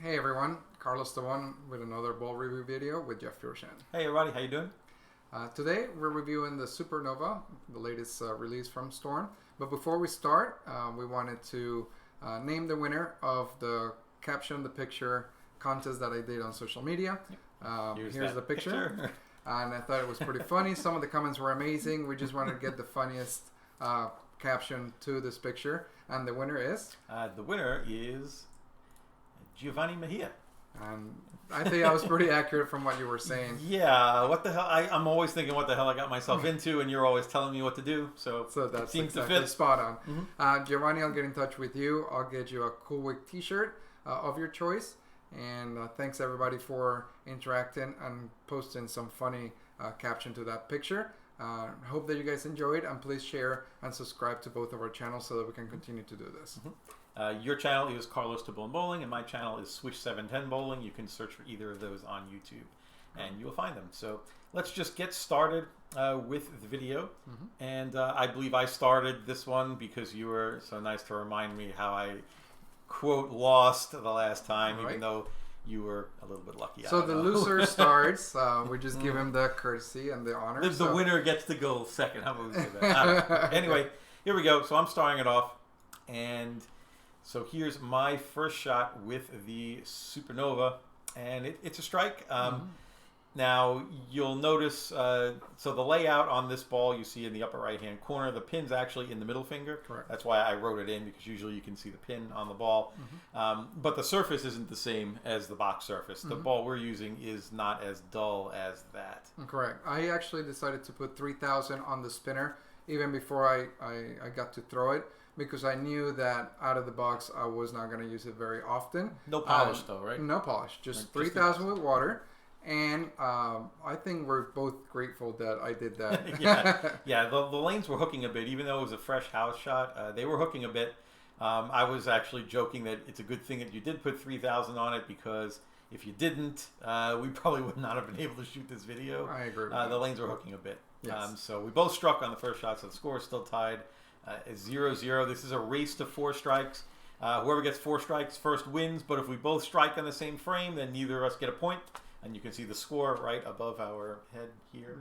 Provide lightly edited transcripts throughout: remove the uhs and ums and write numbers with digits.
Hey everyone, Carlos Tobon with another ball review video with Jeff Piroozshad. Hey everybody, how you doing? Today we're reviewing the Supernova, the latest release from Storm. But before we start, we wanted to name the winner of the caption the picture contest that I did on social media. Here's the picture. And I thought it was pretty funny. Some of the comments were amazing. We just wanted to get the funniest caption to this picture. And the winner is? The winner is Giovanni Mejia. And I think I was pretty accurate from what you were saying. Yeah, what the hell? I'm always thinking what the hell I got myself into, and you're always telling me what to do. So that seems exactly to fit. Spot on. Giovanni, I'll get in touch with you. I'll get you a Cool Week t-shirt of your choice. And thanks everybody for interacting and posting some funny caption to that picture. Hope that you guys enjoy it, and please share and subscribe to both of our channels so that we can continue to do this. Your channel is Carlos Tobon Bowling, and my channel is Swish 710 Bowling. You can search for either of those on YouTube, and you will find them. So let's just get started with the video. And I believe I started this one because you were so nice to remind me how I, quote, lost the last time, even though you were a little bit lucky. So the loser starts. We just give him the courtesy and the honor. The winner gets to go second. How about we say that? I don't know. Anyway, here we go. So I'm starting it off, and so here's my first shot with the Supernova, and it's a strike. Now you'll notice, so the layout on this ball you see in the upper right hand corner, the pin's actually in the middle finger. Correct. That's why I wrote it in, because usually you can see the pin on the ball. But the surface isn't the same as the box surface. The ball we're using is not as dull as that. Correct. I actually decided to put 3,000 on the spinner even before I got to throw it, because I knew that out of the box I was not going to use it very often. No polish though, right? No polish, just 3,000 with water. And I think we're both grateful that I did that. Yeah. The lanes were hooking a bit, even though it was a fresh house shot. They were hooking a bit. I was actually joking that it's a good thing that you did put 3,000 on it, because if you didn't, we probably would not have been able to shoot this video. I agree. The lanes were hooking a bit. Yes. So we both struck on the first shot, so the score is still tied. It's 0-0. This is a race to 4 strikes. Whoever gets 4 strikes first wins, but if we both strike on the same frame, then neither of us get a point. And you can see the score right above our head here.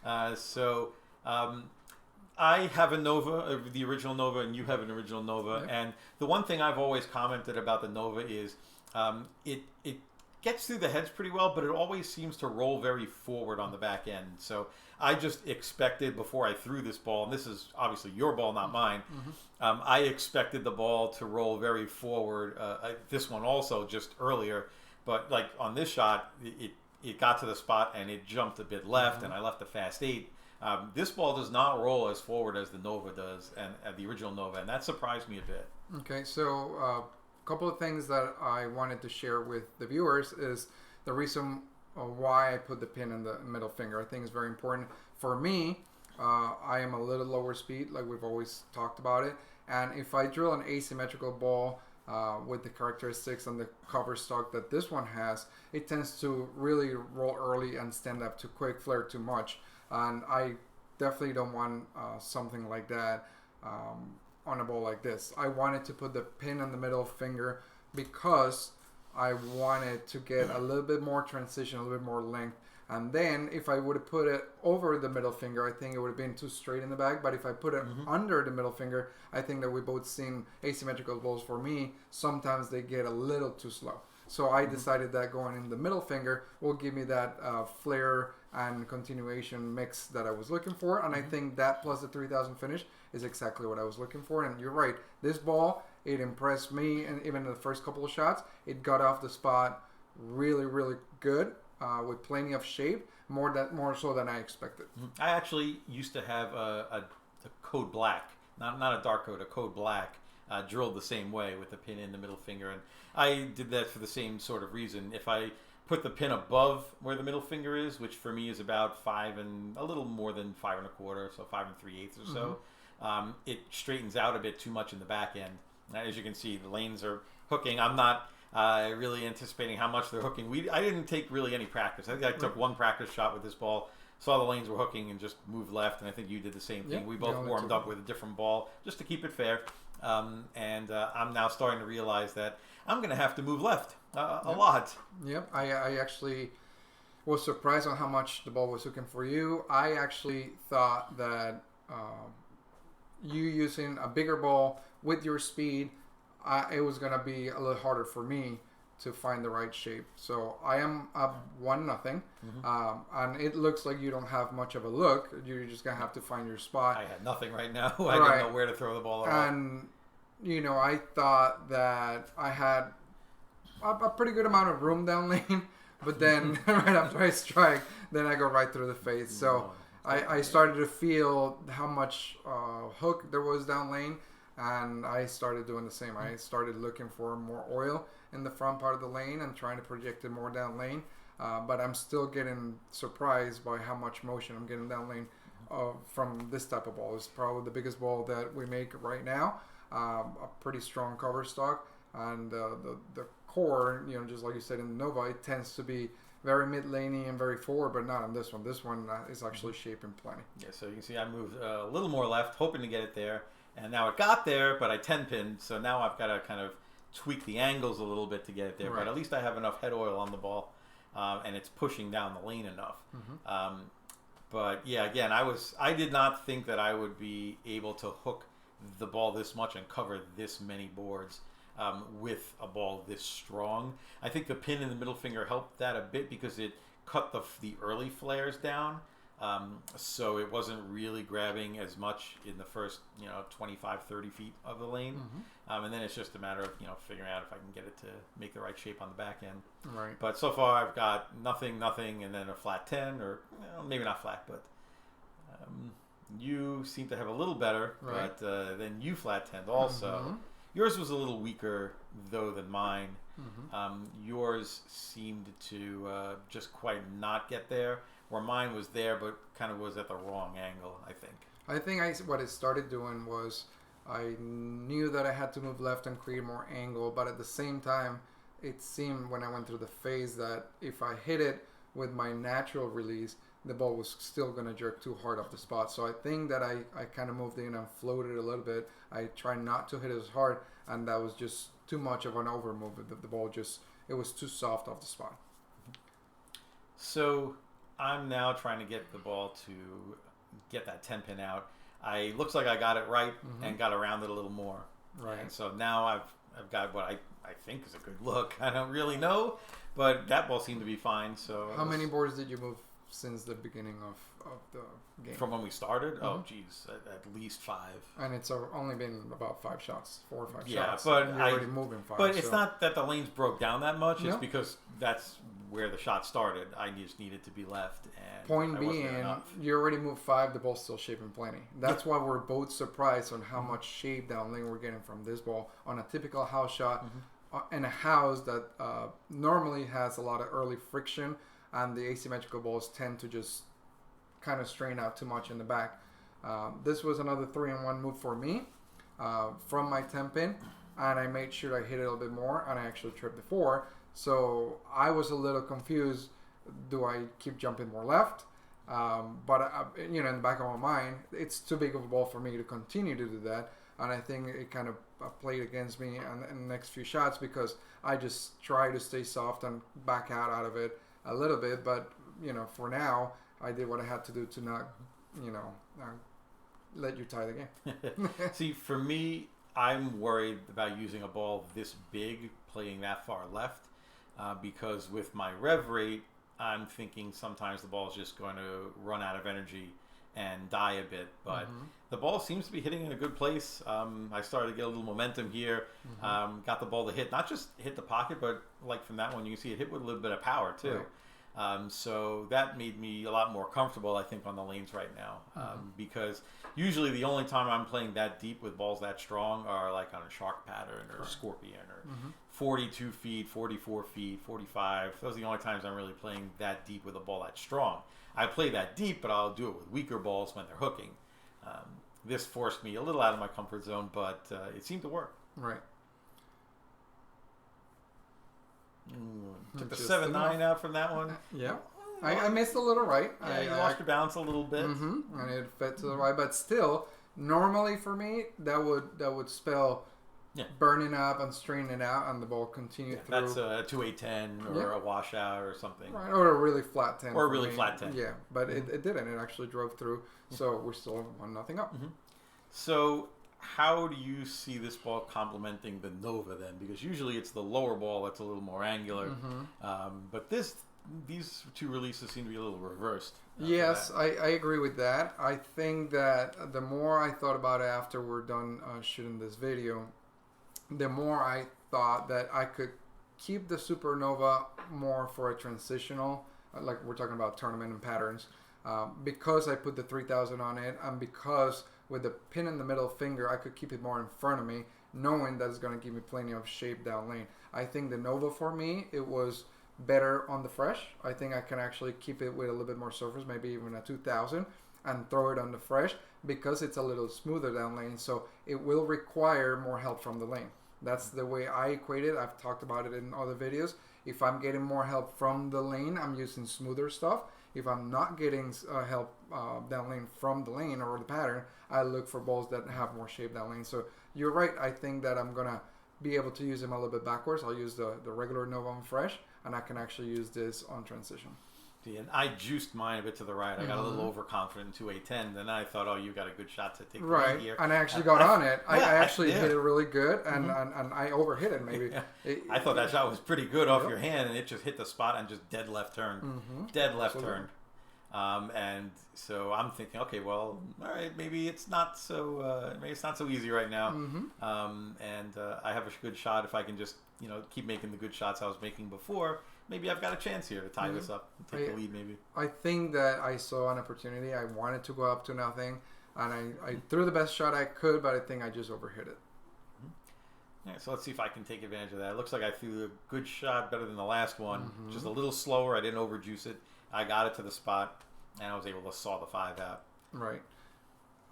I have a Nova, the original Nova, and you have an original Nova. Yep. And the one thing I've always commented about the Nova is it gets through the heads pretty well, but it always seems to roll very forward on the back end. So I just expected, before I threw this ball, and this is obviously your ball, not mine, I expected the ball to roll very forward. This one also, just earlier. But like on this shot, it got to the spot and it jumped a bit left, and I left a fast 8. This ball does not roll as forward as the Nova does, and the original Nova, and that surprised me a bit. Okay, so a couple of things that I wanted to share with the viewers is the reason why I put the pin in the middle finger. I think it's very important. For me, I am a little lower speed, like we've always talked about it, and if I drill an asymmetrical ball with the characteristics and the cover stock that this one has, it tends to really roll early and stand up too quick, flare too much, and I definitely don't want something like that on a ball like this. I wanted to put the pin on the middle finger because I wanted to get a little bit more transition, a little bit more length. And then if I would have put it over the middle finger, I think it would have been too straight in the back. But if I put it under the middle finger, I think that we've both seen asymmetrical balls, for me, sometimes they get a little too slow. So I decided that going in the middle finger will give me that flare and continuation mix that I was looking for. And I think that plus the 3,000 finish is exactly what I was looking for. And you're right, this ball, it impressed me. And even in the first couple of shots, it got off the spot really, really good. With plenty of shape, more so than I expected. I actually used to have a code black, not a dark code, a code black, drilled the same way with the pin in the middle finger, and I did that for the same sort of reason. If I put the pin above where the middle finger is, which for me is about 5 and a little more than 5 1/4, so 5 3/8 or so, it straightens out a bit too much in the back end. As you can see, the lanes are hooking. I'm not really anticipating how much they're hooking. I didn't take really any practice. I think I took one practice shot with this ball, saw the lanes were hooking, and just moved left, and I think you did the same thing. We both warmed up with a different ball just to keep it fair. I'm now starting to realize that I'm going to have to move left a Yep. lot. Yep. I actually was surprised on how much the ball was hooking for you. I actually thought that you using a bigger ball with your speed, it was going to be a little harder for me to find the right shape. So I am up 1-0. And it looks like you don't have much of a look. You're just going to have to find your spot. I had nothing right now. I didn't know where to throw the ball at all. And, I thought that I had a pretty good amount of room down lane. But then right after I strike, then I go right through the face. So I started to feel how much hook there was down lane. And I started doing the same. I started looking for more oil in the front part of the lane and trying to project it more down lane. But I'm still getting surprised by how much motion I'm getting down lane from this type of ball. It's probably the biggest ball that we make right now. A pretty strong cover stock. And the core, just like you said in the Nova, it tends to be very mid-laney and very forward, but not on this one. This one is actually shaping plenty. Yeah, so you can see I moved a little more left, hoping to get it there. And now it got there, but I 10-pinned, so now I've got to kind of tweak the angles a little bit to get it there. Right. But at least I have enough head oil on the ball, and it's pushing down the lane enough. But yeah, again, I did not think that I would be able to hook the ball this much and cover this many boards with a ball this strong. I think the pin in the middle finger helped that a bit because it cut the early flares down. So it wasn't really grabbing as much in the first, 25, 30 feet of the lane. And then it's just a matter of, figuring out if I can get it to make the right shape on the back end. Right. But so far I've got nothing, and then a flat 10, or maybe not flat, but you seem to have a little better, right. But then you flat 10 also. Yours was a little weaker, though, than mine. Yours seemed to just quite not get there, where mine was there, but kind of was at the wrong angle, I think. What it started doing was I knew that I had to move left and create more angle, but at the same time, it seemed when I went through the phase that if I hit it with my natural release, the ball was still going to jerk too hard off the spot. So I think that I kind of moved in and floated a little bit. I tried not to hit it as hard, and that was just too much of an over move. The ball it was too soft off the spot. So I'm now trying to get the ball to get that 10-pin out. Looks like I got it right and got around it a little more. Right. And so now I've got what I think is a good look. I don't really know, but that ball seemed to be fine. So how many boards did you move since the beginning of the game? From when we started? Oh, geez, at least 5. And it's only been about 5 shots, 4 or 5 yeah, shots. But you're already moving 5. But it's not that the lanes broke down that much. No. It's because that's where the shot started. I just needed to be left. And point being, you already moved 5. The ball's still shaping plenty. That's why we're both surprised on how much shape down lane we're getting from this ball on a typical house shot. In a house that normally has a lot of early friction, and the asymmetrical balls tend to just kind of strain out too much in the back. This was another 3-in-1 move for me from my 10-pin, and I made sure I hit it a little bit more, and I actually tripped the 4. So I was a little confused. Do I keep jumping more left? But in the back of my mind, it's too big of a ball for me to continue to do that. And I think it kind of played against me in the next few shots because I just try to stay soft and back out of it a little bit. But, for now, I did what I had to do to not, let you tie the game. See, for me, I'm worried about using a ball this big playing that far left because with my rev rate, I'm thinking sometimes the ball is just going to run out of energy and die a bit. But the ball seems to be hitting in a good place. I started to get a little momentum here. Got the ball to hit, not just hit the pocket, but like from that one, you can see it hit with a little bit of power too. Right. So that made me a lot more comfortable, I think, on the lanes right now. Because usually the only time I'm playing that deep with balls that strong are like on a shark pattern or a scorpion or 42 feet, 44 feet, 45. Those are the only times I'm really playing that deep with a ball that strong. I play that deep, but I'll do it with weaker balls when they're hooking. This forced me a little out of my comfort zone, but it seemed to work. Right. Took the 7-9 out from that one. Yeah. I missed a little right. Yeah, you lost your balance a little bit. And it fed to the right, but still, normally for me, that would spell burning up and straining it out, and the ball continued through. That's a 2-8-10 or a washout or something. Right, or a really flat 10. Or a really flat 10. Yeah, but it didn't. It actually drove through, so we're still 1-0 up. So how do you see this ball complementing the Nova then? Because usually it's the lower ball that's a little more angular, but these two releases seem to be a little reversed. Yes, I agree with that. I think that the more I thought about it after we're done shooting this video, the more I thought that I could keep the Supernova more for a transitional, like we're talking about tournament and patterns, because I put the 3000 on it, and because with the pin in the middle finger, I could keep it more in front of me, knowing that it's going to give me plenty of shape down lane. I think the Nova for me, it was better on the fresh. I think I can actually keep it with a little bit more surface, maybe even a 2000, and throw it on the fresh because it's a little smoother down lane, so it will require more help from the lane. That's the way I equate it. I've talked about it in other videos. If I'm getting more help from the lane, I'm using smoother stuff. If I'm not getting help down lane from the lane or the pattern, I look for balls that have more shape down lane. So you're right. I think that I'm going to be able to use them a little bit backwards. I'll use the regular Nova on fresh, and I can actually use this on transition. And I juiced mine a bit to the right. I got a little overconfident in 2-8-10. Then I thought, oh, you got a good shot to take the lead here. And I actually got on it. I actually hit it really good, and I overhit it maybe. I thought that shot was pretty good off your hand, and it just hit the spot and just dead left turn. Dead left turn. And so I'm thinking, okay, well, all right, maybe it's not so easy right now. And I have a good shot if I can just keep making the good shots I was making before. Maybe I've got a chance here to tie this up and take the lead. Maybe I think that I saw an opportunity. I wanted to go up to 0, and I threw the best shot I could, but I think I just overhit it. Yeah, so let's see if I can take advantage of that. It looks like I threw a good shot, better than the last one. Just a little slower. I didn't overjuice it. I got it to the spot, and I was able to saw the 5 out. Right.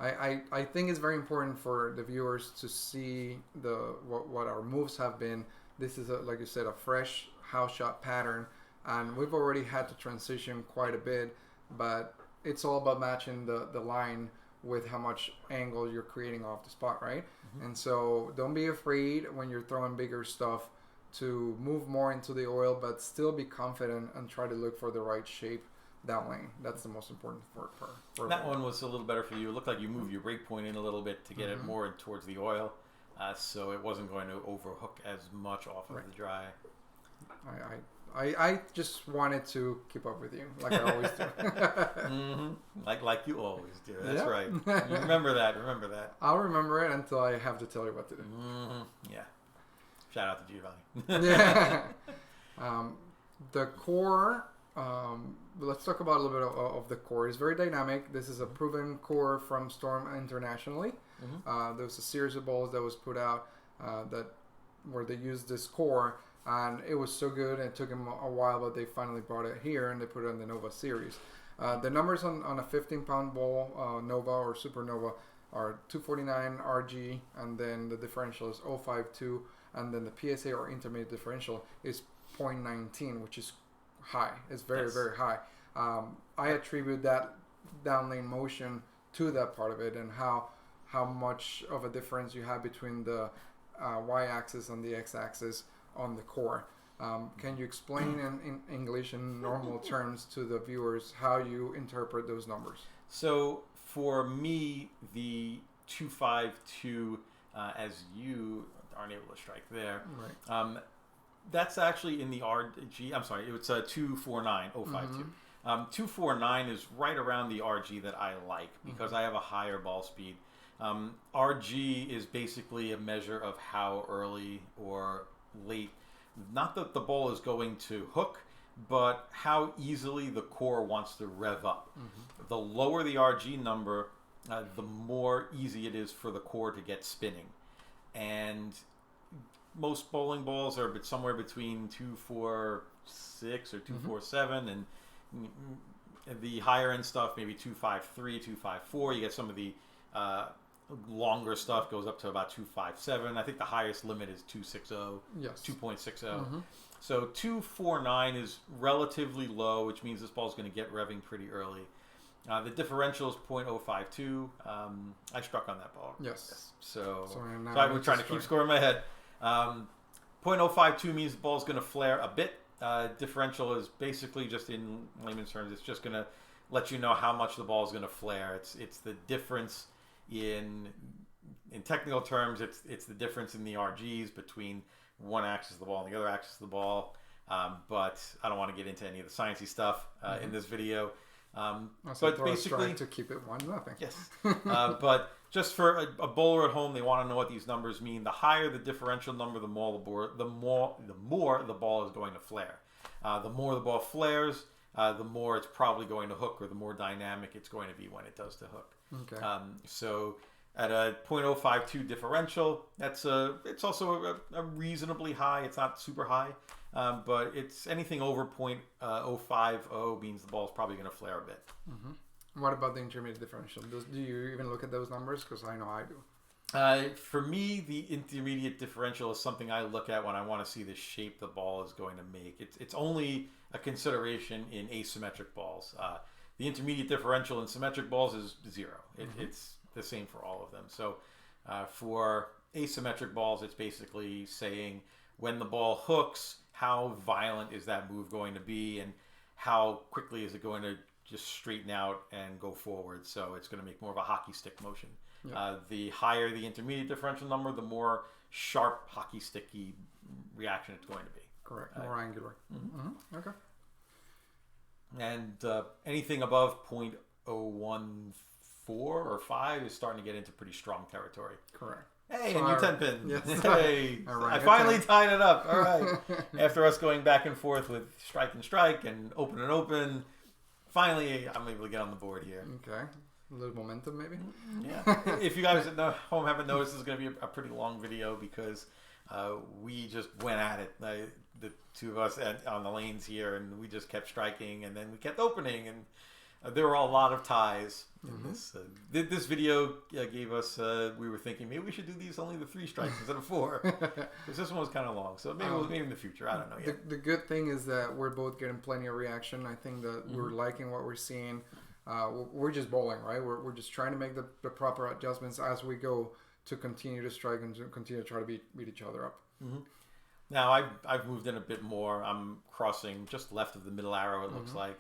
I think it's very important for the viewers to see what our moves have been. This is, like you said, a fresh house shot pattern, and we've already had to transition quite a bit, but it's all about matching the line with how much angle you're creating off the spot, right? And so don't be afraid when you're throwing bigger stuff to move more into the oil, but still be confident and try to look for the right shape down lane. That's the most important for that one was a little better for you. It looked like you moved your break point in a little bit to get it more towards the oil, so it wasn't going to overhook as much off of the dry. I just wanted to keep up with you, like I always do. Like you always do. That's right. Remember that. I'll remember it until I have to tell you what to do. Yeah. Shout out to Giovanni. Yeah. The core. Let's talk about a little bit of the core. It's very dynamic. This is a proven core from Storm internationally. There was a series of balls that was put out where they used this core, and it was so good. And it took them a while, but they finally brought it here and they put it in the Nova series. The numbers on a 15-pound ball, Nova or Supernova, are 249 RG, and then the differential is 052, and then the PSA or intermediate differential is 0.19, which is high. It's very, very high. I attribute that down lane motion to that part of it, and how much of a difference you have between the y-axis and the x-axis on the core. Can you explain in English in normal terms to the viewers how you interpret those numbers? So for me, the 252, as you aren't able to strike there, that's actually in the RG. I'm sorry, it's 249052. 249 is right around the RG that I like because I have a higher ball speed. RG is basically a measure of how early or late, not that the ball is going to hook, but how easily the core wants to rev up. The lower the RG number, the more easy it is for the core to get spinning. And most bowling balls are somewhere between 246 or 247, and the higher end stuff maybe 253, 254. You get some of the longer stuff goes up to about 257. I think the highest limit is 260. Yes. 2.60. So 249 is relatively low, which means this ball is going to get revving pretty early. The differential is .052. I struck on that ball. Yes. So now I was trying to keep score in my head. .052 means the ball's going to flare a bit. Differential is basically, just in layman's terms, it's just going to let you know how much the ball is going to flare. It's the difference in technical terms. It's the difference in the RGs between one axis of the ball and the other axis of the ball. But I don't want to get into any of the sciencey stuff in this video. But basically, to keep it 1-0. Yes. But just for a bowler at home, they want to know what these numbers mean. The higher the differential number, the more the ball is going to flare. The more the ball flares, the more it's probably going to hook, or the more dynamic it's going to be when it does to hook. Okay. So at a .052 differential, it's also a reasonably high. It's not super high, but it's anything over .050 means the ball is probably going to flare a bit. Mm-hmm. What about the intermediate differential? Do you even look at those numbers? Because I know I do. For me, the intermediate differential is something I look at when I want to see the shape the ball is going to make. It's only a consideration in asymmetric balls. The intermediate differential in symmetric balls is 0. It's the same for all of them. So for asymmetric balls, it's basically saying when the ball hooks, how violent is that move going to be, and how quickly is it going to just straighten out and go forward. So it's going to make more of a hockey stick motion. Yeah. The higher the intermediate differential number, the more sharp hockey sticky reaction it's going to be. Correct. More angular. Mm-hmm. Mm-hmm. Okay. And anything above .014 or 5 is starting to get into pretty strong territory. Correct. Hey, so a new 10 pin. Yes. Hey, I finally tied it up. All right. After us going back and forth with strike and open, finally I'm able to get on the board here. Okay. A little momentum, maybe? Yeah. If you guys at home haven't noticed, this is going to be a pretty long video because we just went at it. The two of us on the lanes here, and we just kept striking, and then we kept opening, and there were a lot of ties in this. This video gave us, we were thinking maybe we should do these only the 3 strikes instead of 4, because this one was kind of long. So maybe in the future, I don't know yet. The good thing is that we're both getting plenty of reaction. I think that we're liking what we're seeing. We're just bowling, right? We're just trying to make the proper adjustments as we go to continue to strike and to continue to try to beat each other up. Mm-hmm. Now I've moved in a bit more. I'm crossing just left of the middle arrow, it looks like.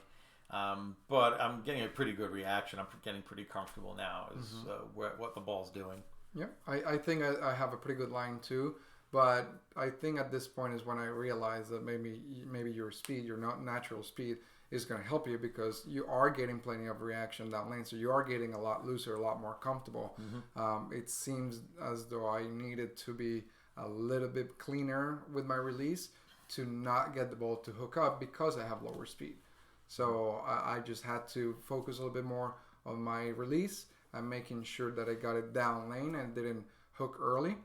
But I'm getting a pretty good reaction. I'm getting pretty comfortable now as what the ball's doing. Yeah, I think I have a pretty good line too. But I think at this point is when I realize that maybe your speed, your not natural speed, is going to help you, because you are getting plenty of reaction down lane. So you are getting a lot looser, a lot more comfortable. It seems as though I needed to be a little bit cleaner with my release to not get the ball to hook up because I have lower speed. So I just had to focus a little bit more on my release and making sure that I got it down lane and didn't hook early.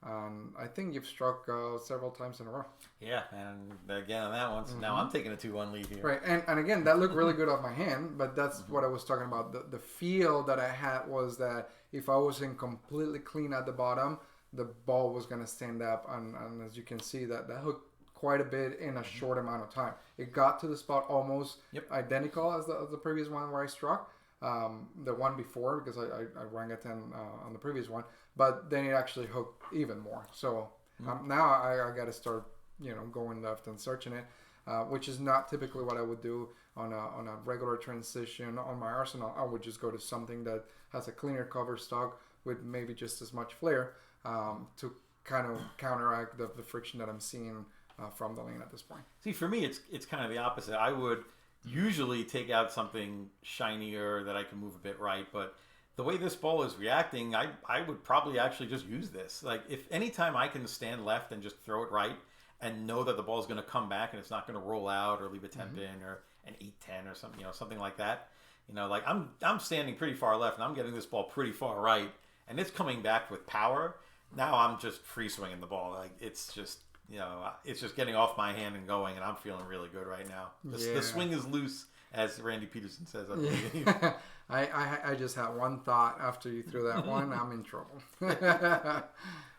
I think you've struck several times in a row. Yeah, and again on that one, so now I'm taking a 2-1 lead here. Right, and again, that looked really good off my hand, but that's what I was talking about. The feel that I had was that if I wasn't completely clean at the bottom, the ball was going to stand up, and as you can see, that hooked quite a bit in a short amount of time. It got to the spot almost identical as the previous one where I struck. The one before, because I rang a 10 on the previous one, but then it actually hooked even more. So now I got to start, going left and searching it, which is not typically what I would do on a regular transition on my arsenal. I would just go to something that has a cleaner cover stock with maybe just as much flare to kind of counteract the friction that I'm seeing from the lane at this point. See, for me, it's kind of the opposite. I would usually take out something shinier that I can move a bit right, but the way this ball is reacting, I would probably actually just use this. Like, if anytime I can stand left and just throw it right and know that the ball is going to come back and it's not going to roll out or leave a 10 pin or an 8-10 or something, something like that. Like I'm standing pretty far left and I'm getting this ball pretty far right and it's coming back with power. Now I'm just free swinging the ball. Like, it's just, it's just getting off my hand and going, and I'm feeling really good right now. The swing is loose, as Randy Peterson says. I just had one thought after you threw that one. I'm in trouble.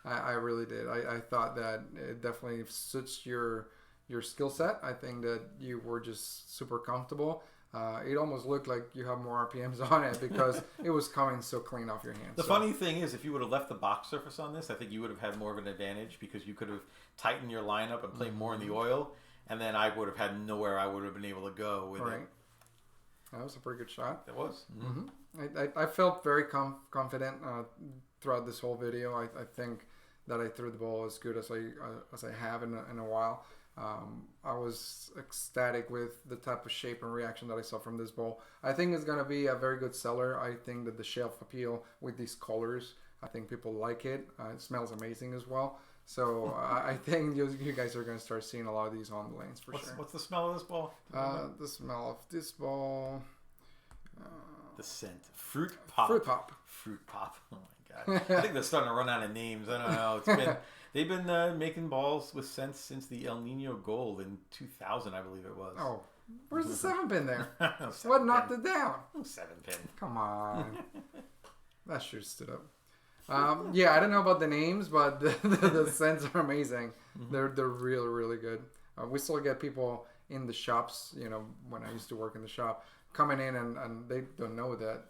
I really did. I thought that it definitely suits your skill set. I think that you were just super comfortable. it almost looked like you have more RPMs on it because it was coming so clean off your hand. The funny thing is, if you would have left the box surface on this, I think you would have had more of an advantage because you could have tightened your lineup and played more in the oil, and then I would have had nowhere I would have been able to go with it. That was a pretty good shot. It was. I felt very confident throughout this whole video. I think that I threw the ball as good as I have in a while. I was ecstatic with the type of shape and reaction that I saw from this ball. I think it's going to be a very good seller. I think that the shelf appeal with these colors, I think people like it. It smells amazing as well. So I think you guys are going to start seeing a lot of these on the lanes for sure. What's the smell of this ball? The smell of this ball. The scent. Fruit pop. Fruit pop. Fruit pop. Oh my god. I think they're starting to run out of names. I don't know. They've been making balls with scents since the El Nino Gold in 2000, I believe it was. Oh, where's the 7-pin there? What knocked it down? 7-pin. Come on. That sure stood up. Yeah, I don't know about the names, but the scents are amazing. They're really, really good. We still get people in the shops, when I used to work in the shop, coming in and they don't know that,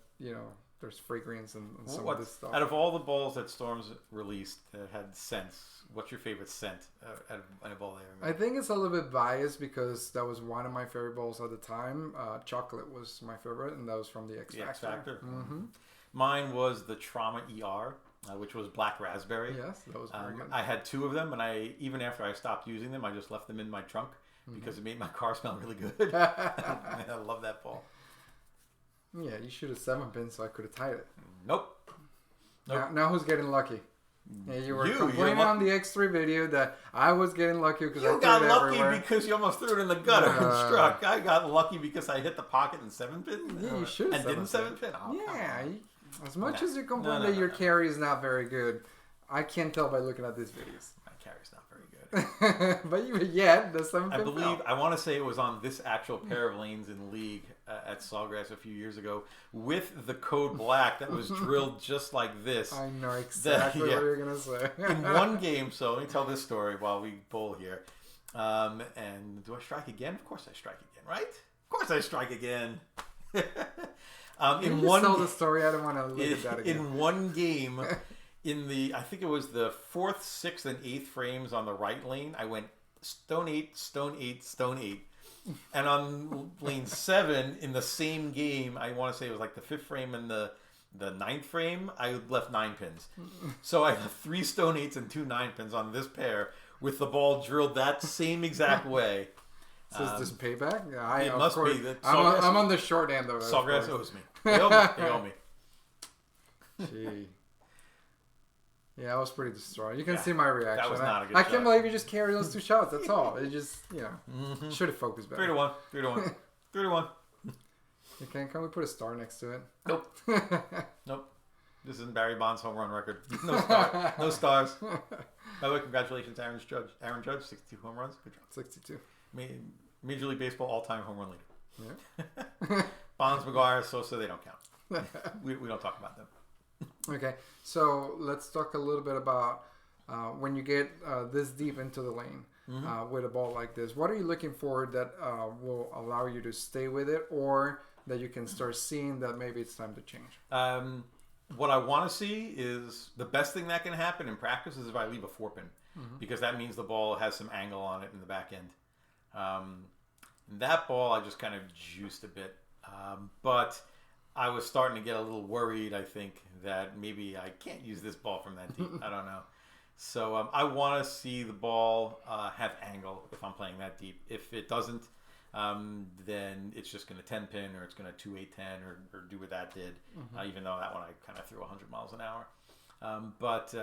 there's fragrance and some of this stuff. Out of all the balls that Storms released that had scents, what's your favorite scent out of all they ever made? I think it's a little bit biased because that was one of my favorite balls at the time. Chocolate was my favorite, and that was from the X Factor. Mm-hmm. Mine was the Trauma ER, which was black raspberry. Yes, that was very good. I had 2 of them, and even after I stopped using them, I just left them in my trunk because it made my car smell really good. I love that ball. Yeah, you should have 7-pin so I could have tied it. Nope. Now who's getting lucky? Yeah, you were complaining on the X3 video that I was getting lucky because I threw it everywhere. You got lucky because you almost threw it in the gutter and struck. I got lucky because I hit the pocket and 7-pin. Yeah, you should have. And didn't 7-pin. Oh, yeah, as much as you complain that your carry is not very good, I can't tell by looking at these videos. My carry's not very good. But the 7-pin. I believe, I want to say it was on this actual pair of lanes in League at Sawgrass a few years ago with the code black that was drilled just like this. I know exactly what you're going to say. In one game, so let me tell this story while we bowl here. And do I strike again? Of course I strike again, right? Of course I strike again. Tell the story. I don't want to look at that again. In one game, I think it was the 4th, 6th, and 8th frames on the right lane, I went stone 8, stone 8, stone 8. And on lane 7, in the same game, I want to say it was like the 5th frame and the 9th frame, I left 9 pins. So I have 3 stone 8s and 2 9-pins on this pair with the ball drilled that same exact way. So is this payback? Yeah, it must be. I'm on the short end of it. Sawgrass owes me. They owe me. Gee. Yeah, I was pretty distraught. You can see my reaction. That was not a good I shot. Can't believe you just carried those 2 shots. That's all. It just, should have focused better. 3-1. 3-1. 3-1. Okay, can we put a star next to it? Nope. Nope. This isn't Barry Bonds' home run record. No star. No stars. By the way, congratulations, Aaron Judge, 62 home runs. Good job. 62. Major League Baseball all-time home run leader. Yeah. Bonds, McGuire, Sosa, they don't count. We don't talk about them. Okay, so let's talk a little bit about when you get this deep into the lane with a ball like this. What are you looking for that will allow you to stay with it, or that you can start seeing that maybe it's time to change? What I want to see is the best thing that can happen in practice is if I leave a 4-pin, because that means the ball has some angle on it in the back end. That ball I just kind of juiced a bit, but I was starting to get a little worried, I think, that maybe I can't use this ball from that deep. I don't know. So I want to see the ball have angle if I'm playing that deep. If it doesn't, then it's just going to 10-pin or it's going to 2-8-10 or do what that did, even though that one I kind of threw 100 miles an hour. But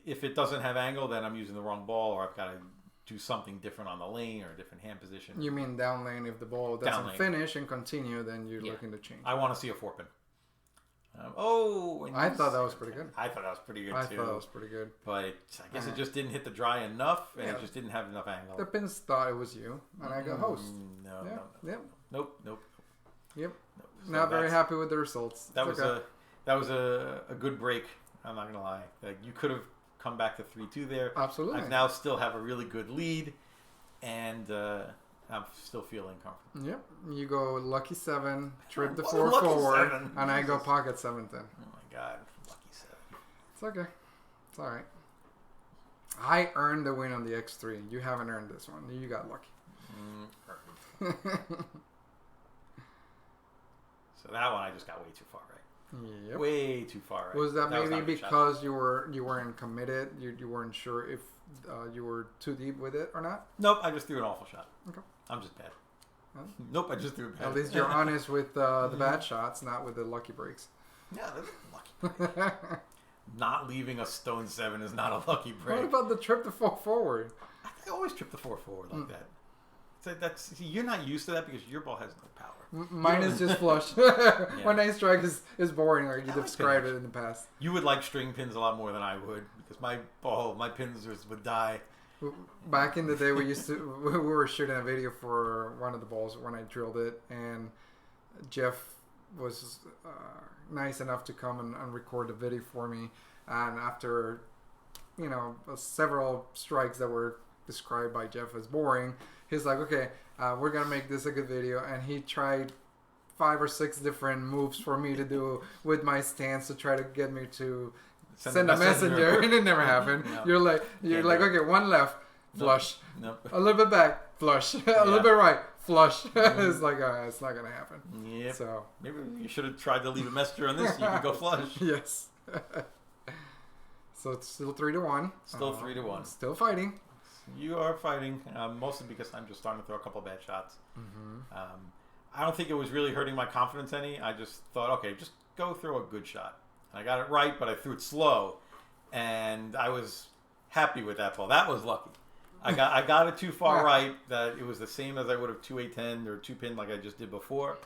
if it doesn't have angle, then I'm using the wrong ball, or I've got to do something different on the lane or a different hand position. You mean down lane? If the ball doesn't finish and continue, then you're looking to change. I want to see a 4-pin. I thought that was pretty good. I thought that was pretty good too. I thought that was pretty good. But I guess it just didn't hit the dry enough, and it just didn't have enough angle. The pins thought it was you, and I got host. Nope. Yep. Nope. So not very happy with the results. That was a good break. I'm not gonna lie. Like, you could have come back to 3-2 there. Absolutely. I now still have a really good lead, and I'm still feeling comfortable. Yep. You go lucky 7, trip the What? 4 Lucky forward, 7? and I go Jesus. pocket 7 10. Oh my god, lucky 7. It's okay. It's all right. I earned the win on the X3. You haven't earned this one. You got lucky. Perfect. So that one I just got way too far right. Yep. Way too far right. Was that was maybe not a good shot. because you weren't committed? You weren't sure if you were too deep with it or not? Nope, I just threw an awful shot. Okay. I'm just bad. Huh? Nope, I just threw a bad. At least you're honest with the bad shots, not with the lucky breaks. Yeah, that's lucky break. Not leaving a stone 7 is not a lucky break. What about the trip to 4 forward? I always trip the 4 forward like that. So see, you're not used to that because your ball has no power. Mine is just flush. When I strike is boring, like you described it in the past. You would like string pins a lot more than I would because my pins would die. Back in the day, we were shooting a video for one of the balls when I drilled it, and Jeff was nice enough to come and record the video for me. And after, several strikes that were described by Jeff as boring, he's like, okay, we're going to make this a good video. And he tried 5 or 6 different moves for me to do with my stance to try to get me to send a messenger. And it never happened. No. You're like, okay, one left, flush. Nope. A little bit back, flush. A little bit right, flush. It's like, it's not going to happen. Yep. So maybe you should have tried to leave a messenger on this. You could go flush. Yes. So it's still 3-1. Still 3-1. Still fighting. You are fighting, mostly because I'm just starting to throw a couple bad shots. Mm-hmm. I don't think it was really hurting my confidence any. I just thought, okay, just go throw a good shot. I got it right, but I threw it slow, and I was happy with that ball. That was lucky. I got it too far right that it was the same as I would have 2-8-10 or 2-pin like I just did before.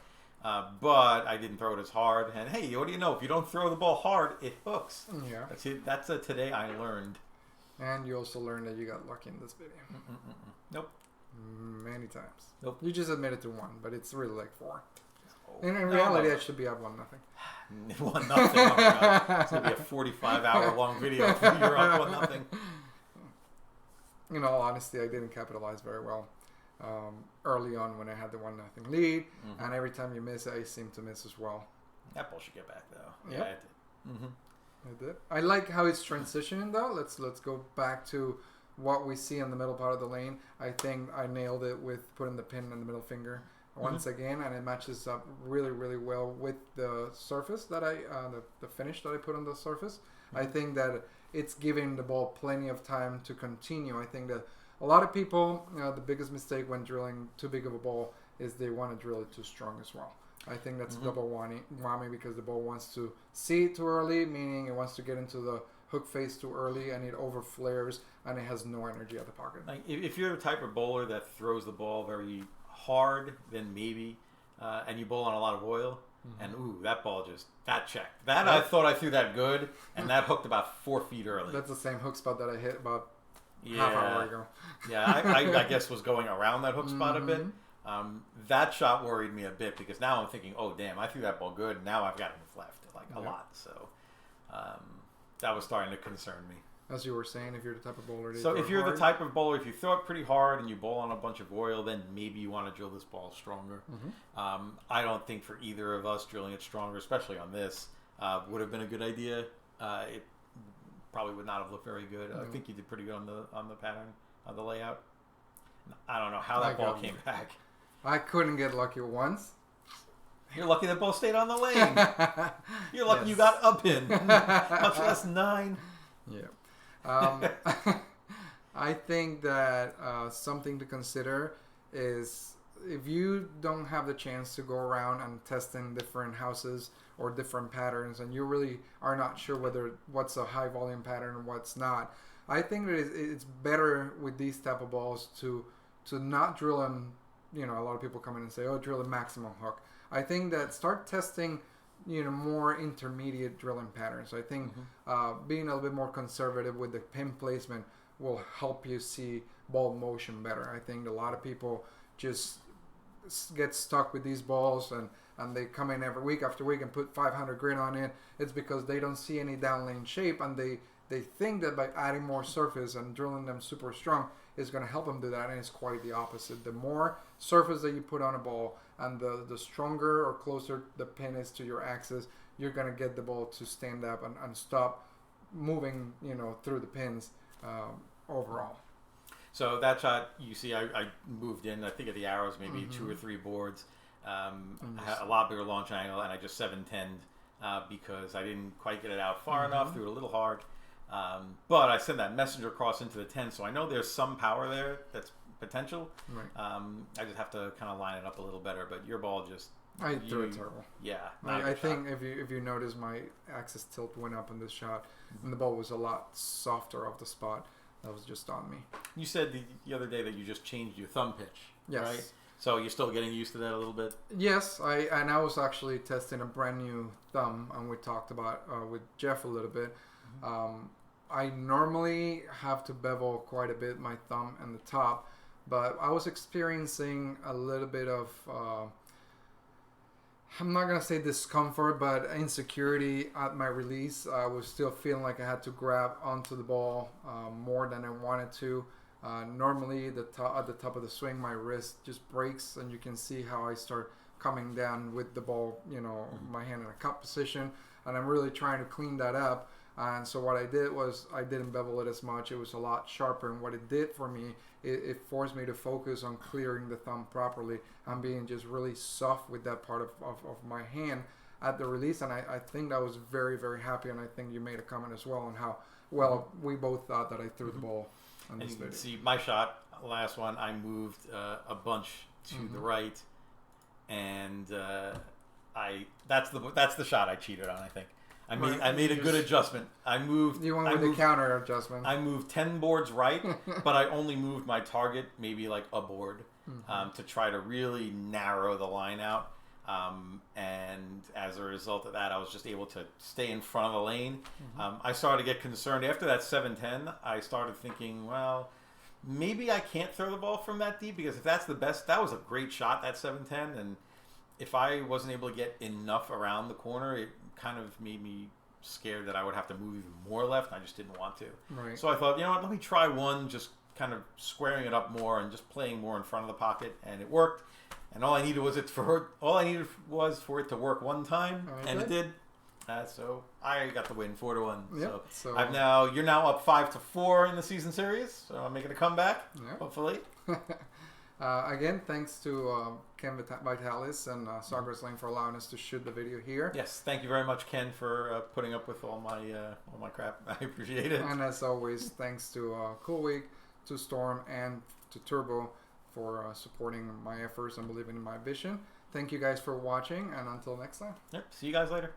But I didn't throw it as hard. And hey, what do you know? If you don't throw the ball hard, it hooks. Yeah. That's it. That's a today I learned. And you also learned that you got lucky in this video. Nope. Many times. Nope. You just admitted to 1, but it's really like 4. Oh, And in reality, I should be up 1-0. 1-0. Oh my God. It's gonna be a 45-hour long video if you're up 1-0. In all honesty, I didn't capitalize very well early on when I had the 1-0 lead, and every time you miss it, I seem to miss as well. That ball should get back though. Yep. Yeah, it did. I did. I like how it's transitioning though. Let's go back to what we see in the middle part of the lane. I think I nailed it with putting the pin in the middle finger once again, and it matches up really, really well with the surface that the finish that I put on the surface. I think that it's giving the ball plenty of time to continue. I think that a lot of people, the biggest mistake when drilling too big of a ball is they want to drill it too strong as well. I think that's a double whammy because the ball wants to see it too early, meaning it wants to get into the hook face too early, and it over flares and it has no energy at the pocket. Like if you're the type of bowler that throws the ball very hard, then maybe, and you bowl on a lot of oil, and that ball that checked. I thought I threw that good, and that hooked about 4 feet early. That's the same hook spot that I hit about half hour ago. Yeah, I guess was going around that hook spot a bit. That shot worried me a bit because now I'm thinking, oh damn, I threw that ball good. And now I've got enough left, a lot. So that was starting to concern me. As you were saying, if you're the type of bowler, so if you're the type of bowler, if you throw it pretty hard and you bowl on a bunch of oil, then maybe you want to drill this ball stronger. I don't think for either of us drilling it stronger, especially on this, would have been a good idea. It probably would not have looked very good. I think you did pretty good on the pattern, on the layout. I don't know how that ball came back. I couldn't get lucky once. You're lucky that ball stayed on the lane. You're lucky you got up in. Much less 9. Yeah. I think that something to consider is if you don't have the chance to go around and test in different houses or different patterns, and you really are not sure what's a high volume pattern and what's not, I think that it's better with these type of balls to not drill them. A lot of people come in and say, oh, drill a maximum hook. I think that start testing, more intermediate drilling patterns. I think being a little bit more conservative with the pin placement will help you see ball motion better. I think a lot of people just get stuck with these balls and they come in every week after week and put 500 grit on it. It's because they don't see any down lane shape, and they think that by adding more surface and drilling them super strong, is going to help them do that, and it's quite the opposite. The more surface that you put on a ball, and the stronger or closer the pin is to your axis, you're going to get the ball to stand up and stop moving, through the pins overall. So that shot, you see, I moved in, I think at the arrows, maybe 2 or 3 boards. I had a lot bigger launch angle, and I just 7-10'd because I didn't quite get it out far enough, threw it a little hard. But I sent that messenger cross into the 10, so I know there's some power there that's potential. Right. I just have to kind of line it up a little better, but your ball just... I threw it terrible. Yeah. I think if you notice, my axis tilt went up in this shot, and the ball was a lot softer off the spot. That was just on me. You said the other day that you just changed your thumb pitch, yes. Right? So you're still getting used to that a little bit? Yes, I was actually testing a brand new thumb, and we talked about with Jeff a little bit. I normally have to bevel quite a bit my thumb and the top, but I was experiencing a little bit of... I'm not going to say discomfort, but insecurity at my release. I was still feeling like I had to grab onto the ball more than I wanted to. Normally, at the top of the swing, my wrist just breaks, and you can see how I start coming down with the ball, my hand in a cup position, and I'm really trying to clean that up. And so what I did was I didn't bevel it as much. It was a lot sharper, and what it did for me, it forced me to focus on clearing the thumb properly and being just really soft with that part of my hand at the release. And I think that was very, very happy, and I think you made a comment as well on how well we both thought that I threw the ball on this video. See, my shot, last one, I moved a bunch to the right, and that's the shot I cheated on, I think. I made a good adjustment. You went with the counter adjustment. I moved 10 boards right, but I only moved my target maybe like a board to try to really narrow the line out. And as a result of that, I was just able to stay in front of the lane. I started to get concerned. After that 7-10, I started thinking, well, maybe I can't throw the ball from that deep, because if that's the best, that was a great shot, that 7-10. And if I wasn't able to get enough around the corner, it kind of made me scared that I would have to move even more left, and I just didn't want to. Right. So I thought, you know what, let me try one, just kind of squaring it up more and just playing more in front of the pocket, and it worked. And all I needed was for it to work one time, and it did. So I got the win, 4-1. Yep. So you're now up 5-4 in the season series. So I'm making a comeback, hopefully. Again, thanks to Ken Vitalis and Sawgrass Lane for allowing us to shoot the video here. Yes, thank you very much, Ken, for putting up with all my crap. I appreciate it. And as always, thanks to Cool Week, to Storm, and to Turbo for supporting my efforts and believing in my vision. Thank you guys for watching, and until next time. Yep, see you guys later.